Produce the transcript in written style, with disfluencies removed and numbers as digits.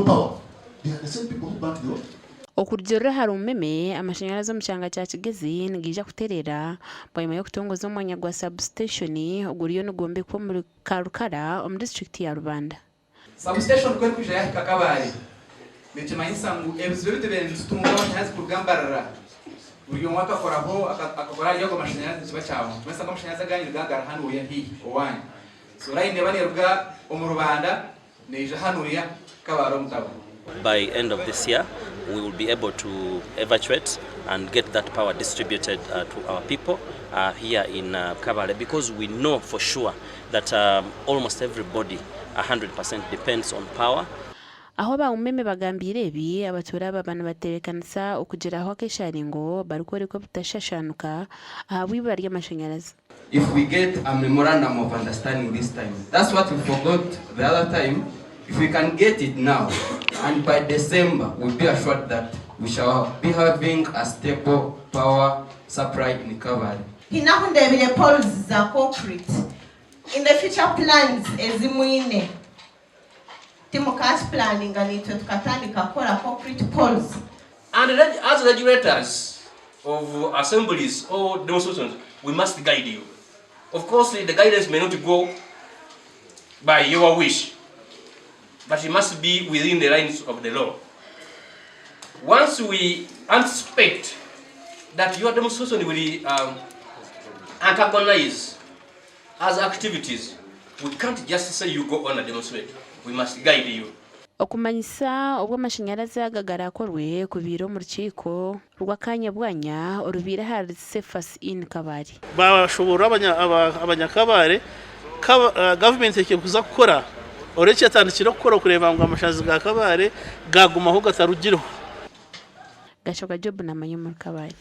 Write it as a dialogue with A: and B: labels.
A: power. They are the same people who back the war.
B: Okurjora hari umeme amashanyarazi mu cyanga cya Kigezi ngija kuterera bayima yo kutongoza umwanya gwa substation uguriyo nugombe ko muri Karukara mu district ya Rubanda.
C: Substation kweli kuja ya Kakabari nitima insangu ebizwe bitebere tutunga abanyazi kugambarara buriyo mwaka koraho akakora yo amashanyarazi kiba cyawo twese ko amashanyarazi aganye gagara hano ya hi owanyu so right ne bane ruga mu Rubanda neje hano ya kabaro mutabo.
D: By end of this year, we will be able to evacuate and get that power distributed to our people here in Kabale, because we know for sure that almost everybody, 100%, depends on power.
B: Aho ba umeme bagambire ebi abatura babana baterekanisa okugeraho akesharingo barukore ko bitashashanuka ahabwiba ry'amashanyarazi.
E: If we get a memorandum of understanding this time, that's what we forgot the other time. If we can get it now, and by December, we'll be assured that we shall be having a stable power supply in Kabale.
F: Hinahundebile poles za concrete. In the future plans, ezimuine. Timokash planning ganito tukatandika kola concrete poles.
G: And as regulators of assemblies or demonstrations, we must guide you. Of course, the guidance may not go by your wish, but it must be within the lines of the law. Once we anticipate that your demonstration will antagonize as activities, we can't just say you go on a demonstrate. We must guide you.
B: Okumanyisa obwo amashanyarazi agagara korwe ku biro mu rukiko rw'akanya bwanya urubira hari Cephas in Kabari.
H: Bashobora abanyakabare government yake kuza gukora uretse atandikira gukora kureba ngo amashanyarazi ga Kabare gaguma ho gatarugiro.
B: Gashoga Job na manyo mu Kabari.